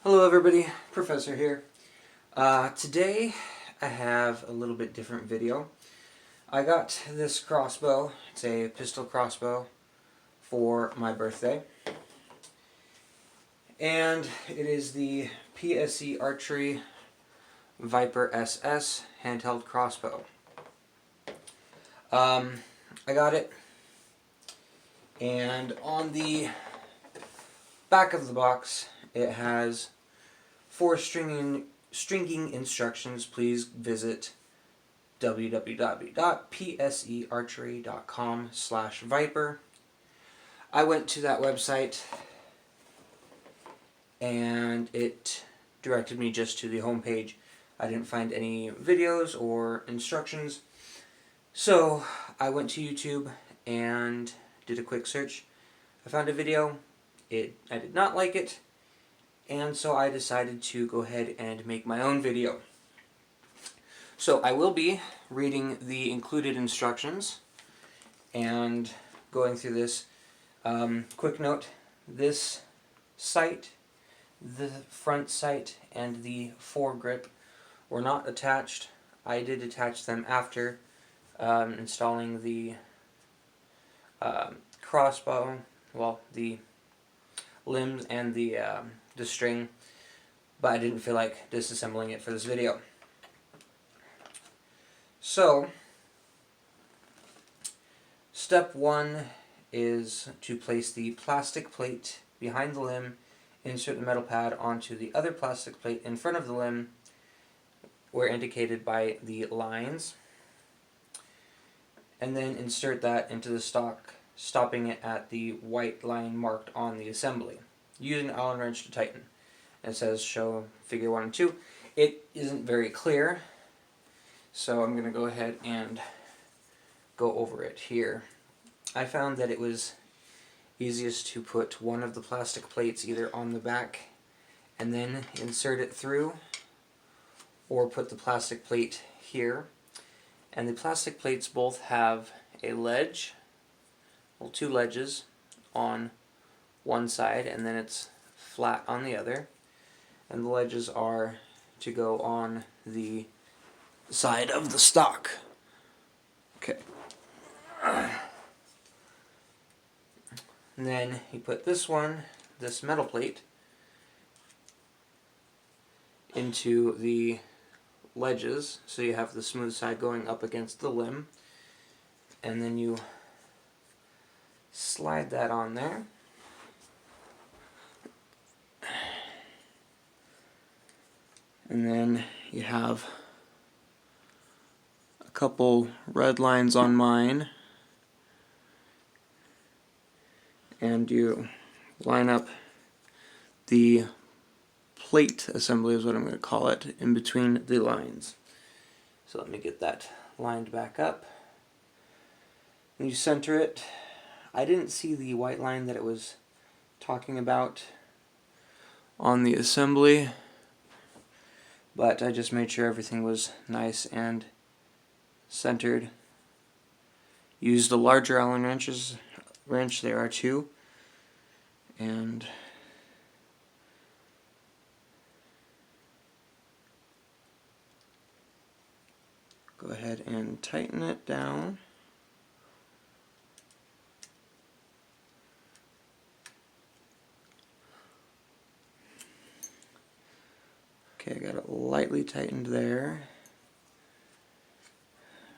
Hello everybody, Professor here. Today I have a little bit different video. I got this crossbow, it's a pistol crossbow, for my birthday. And it is the PSE Archery Viper SS handheld crossbow. I got it, and on the back of the box it has 4 stringing instructions. Please visit www.psearchery.com/viper. I went to that website and it directed me just to the home page. I didn't find any videos or instructions, so I went to YouTube and did a quick search. I found a video. I did not like it, and so I decided to go ahead and make my own video. So I will be reading the included instructions and going through this. Quick note, this sight, the front sight, and the foregrip were not attached. I did attach them after installing the crossbow, well, the limbs and the string, but I didn't feel like disassembling it for this video. So, step 1 is to place the plastic plate behind the limb, insert the metal pad onto the other plastic plate in front of the limb, where indicated by the lines, and then insert that into the stock, stopping it at the white line marked on the assembly. Use an Allen wrench to tighten. It says show figure 1 and 2. It isn't very clear, so I'm going to go ahead and go over it here. I found that it was easiest to put one of the plastic plates either on the back and then insert it through, or put the plastic plate here. And the plastic plates both have a ledge, well, 2 ledges on one side, and then it's flat on the other. And the ledges are to go on the side of the stock. Okay. And then you put this metal plate, into the ledges, so you have the smooth side going up against the limb, and then you slide that on there. And then you have a couple red lines on mine, and you line up the plate assembly, is what I'm going to call it, in between the lines. So let me get that lined back up. And you center it. I didn't see the white line that it was talking about on the assembly, but I just made sure everything was nice and centered. Used a larger Allen wrench, there are 2, and go ahead and tighten it down. Okay, I got it lightly tightened there.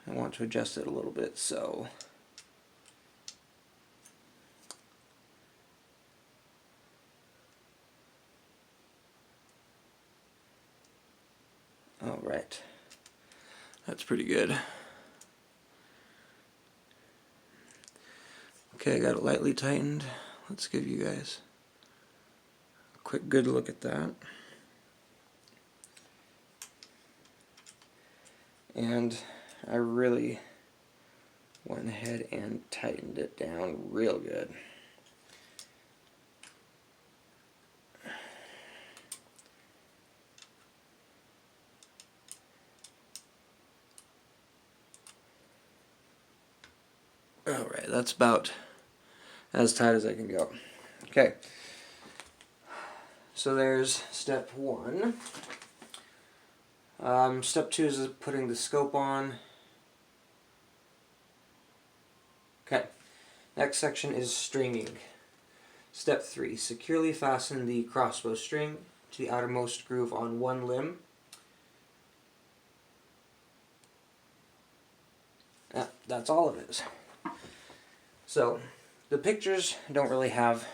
I want to adjust it a little bit, so alright, that's pretty good. Okay, I got it lightly tightened. Let's give you guys a quick good look at that. And I really went ahead and tightened it down real good. Alright, that's about as tight as I can go. Okay, So there's step 1. Step 2 is putting the scope on. Okay. Next section is stringing. Step 3. Securely fasten the crossbow string to the outermost groove on one limb. That's all it is. So, the pictures don't really have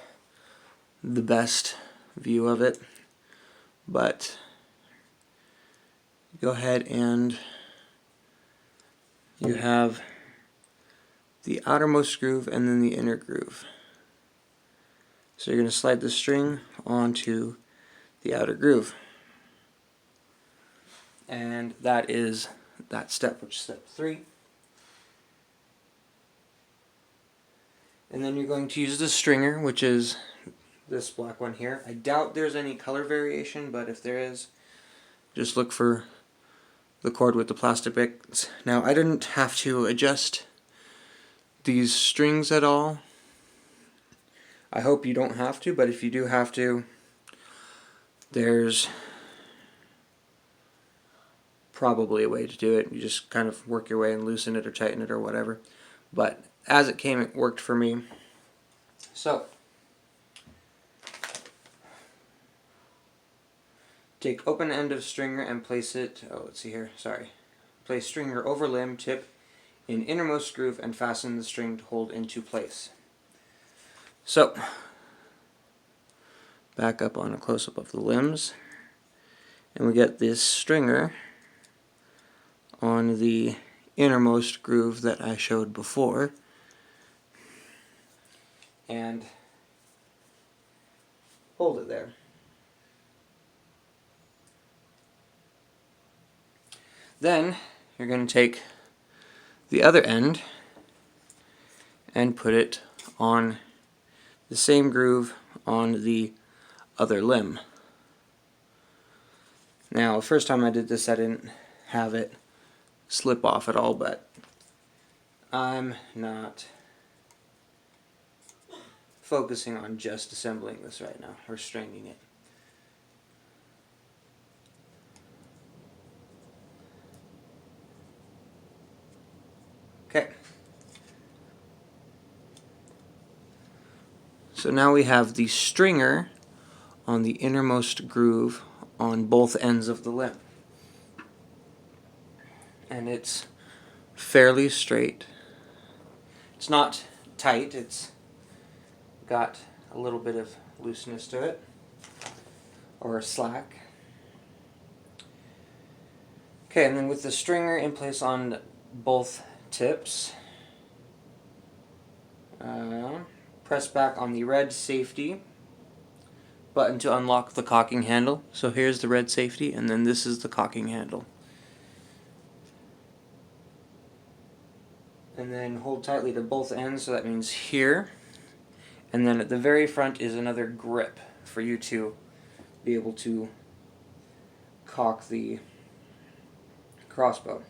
the best view of it, but go ahead and you have the outermost groove and then the inner groove. So you're going to slide the string onto the outer groove. And that is that step, which is step 3. And then you're going to use the stringer, which is this black one here. I doubt there's any color variation, but if there is, just look for the cord with the plastic bits. Now, I didn't have to adjust these strings at all. I hope you don't have to, but if you do have to, there's probably a way to do it. You just kind of work your way and loosen it or tighten it or whatever. But as it came, it worked for me. So, take open end of stringer and place it, let's see here, sorry. Place stringer over limb tip in innermost groove and fasten the string to hold into place. So, back up on a close-up of the limbs, and we get this stringer on the innermost groove that I showed before, and hold it there. Then you're going to take the other end and put it on the same groove on the other limb. Now, the first time I did this, I didn't have it slip off at all, but I'm not focusing on just assembling this right now, or stringing it. Okay. So now we have the stringer on the innermost groove on both ends of the limb. And it's fairly straight. It's not tight, it's got a little bit of looseness to it, or slack. Okay, and then with the stringer in place on both tips, press back on the red safety button to unlock the cocking handle. So here's the red safety, and then this is the cocking handle. And then hold tightly to both ends, so that means here. And then at the very front is another grip for you to be able to cock the crossbow.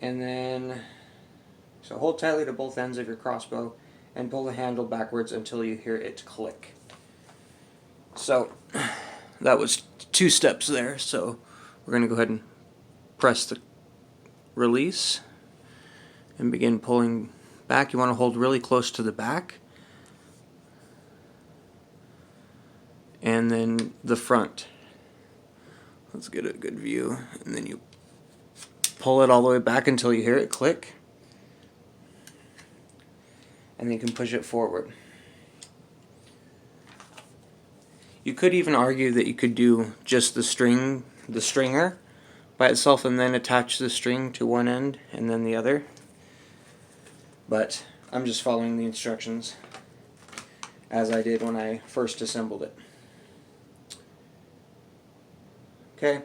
And then, so hold tightly to both ends of your crossbow and pull the handle backwards until you hear it click. So that was 2 steps there, so we're going to go ahead and press the release and begin pulling back. You want to hold really close to the back, and then the front. Let's get a good view, and then you pull it all the way back until you hear it click, and then you can push it forward. You could even argue that you could do just the stringer by itself and then attach the string to one end and then the other. But I'm just following the instructions as I did when I first assembled it. Okay.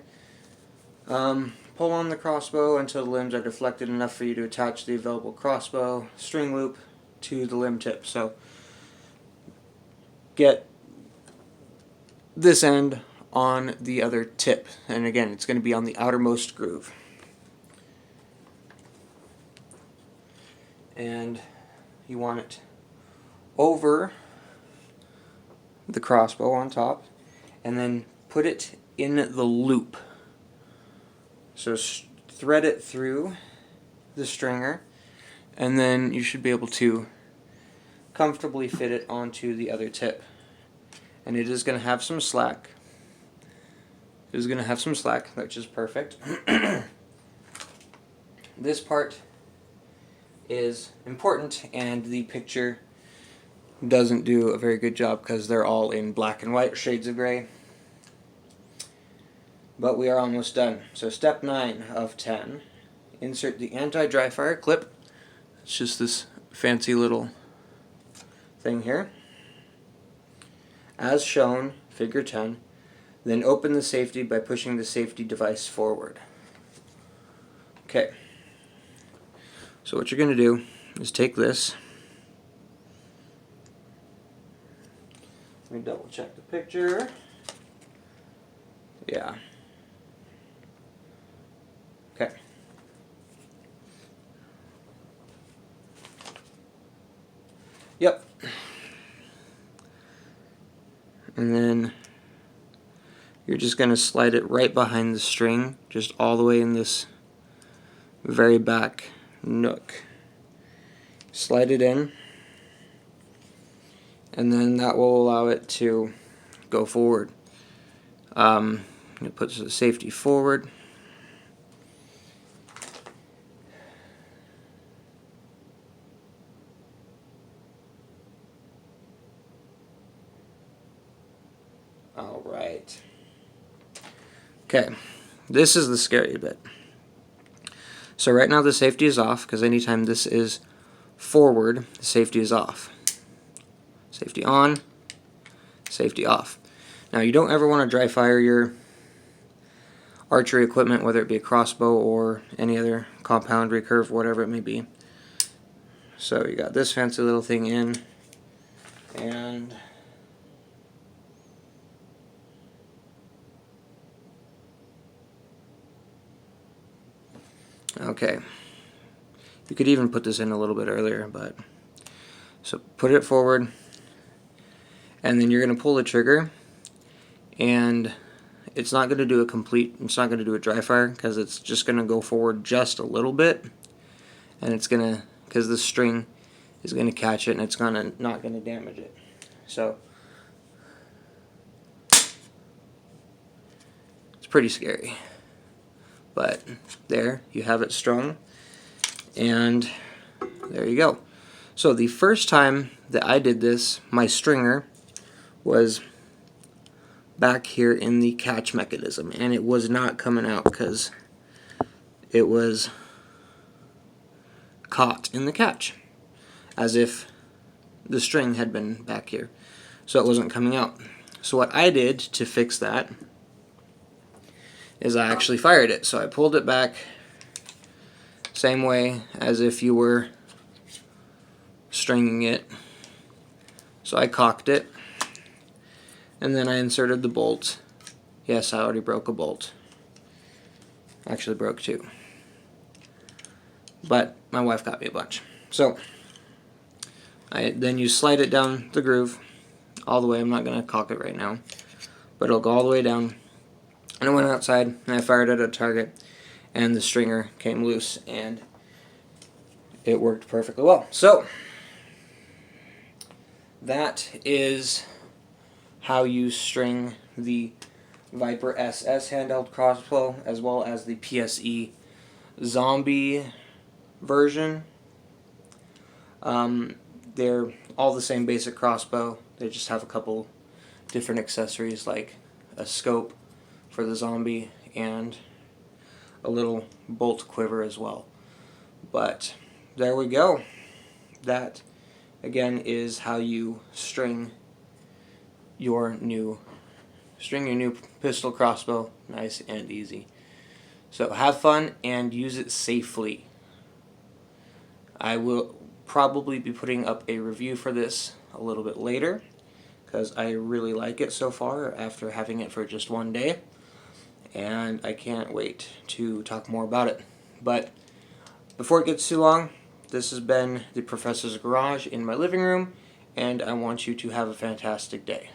Pull on the crossbow until the limbs are deflected enough for you to attach the available crossbow string loop to the limb tip. So get this end on the other tip, and again, it's going to be on the outermost groove. And you want it over the crossbow on top, and then put it in the loop. So thread it through the stringer, and then you should be able to comfortably fit it onto the other tip. And it is going to have some slack. It is going to have some slack, which is perfect. This part is important, and the picture doesn't do a very good job because they're all in black and white shades of gray. But we are almost done. So step 9 of 10. Insert the anti-dry fire clip. It's just this fancy little thing here, as shown, figure 10. Then open the safety by pushing the safety device forward. Okay. So what you're going to do is take this. Let me double check the picture. Yeah. Okay. Yep. And then you're just going to slide it right behind the string, just all the way in this very back nook. Slide it in, and then that will allow it to go forward. It puts the safety forward. Alright. Okay, this is the scary bit. So right now the safety is off, because anytime this is forward, the safety is off. Safety on, safety off. Now you don't ever want to dry fire your archery equipment, whether it be a crossbow or any other compound, recurve, whatever it may be. So you got this fancy little thing in, and okay, you could even put this in a little bit earlier, but so put it forward, and then you're going to pull the trigger, and it's not going to do a dry fire, because it's just going to go forward just a little bit, and it's going to, because the string is going to catch it, and it's not going to damage it. So it's pretty scary. But there, you have it strung, and there you go. So the first time that I did this, my stringer was back here in the catch mechanism, and it was not coming out because it was caught in the catch, as if the string had been back here, so it wasn't coming out. So what I did to fix that is I actually fired it. So I pulled it back same way as if you were stringing it. So I cocked it, and then I inserted the bolt. Yes, I already broke a bolt. Actually broke 2. But my wife got me a bunch. So then you slide it down the groove all the way. I'm not going to cock it right now, but it'll go all the way down. And I went outside and I fired at a target, and the stringer came loose, and it worked perfectly well. So that is how you string the Viper SS handheld crossbow, as well as the PSE zombie version. They're all the same basic crossbow. They just have a couple different accessories, like a scope for the zombie and a little bolt quiver as well. But there we go. That again is how you string your new pistol crossbow, nice and easy. So have fun and use it safely. I will probably be putting up a review for this a little bit later, because I really like it so far after having it for just one day, and I can't wait to talk more about it. But before it gets too long, this has been the Professor's Garage in my living room, and I want you to have a fantastic day.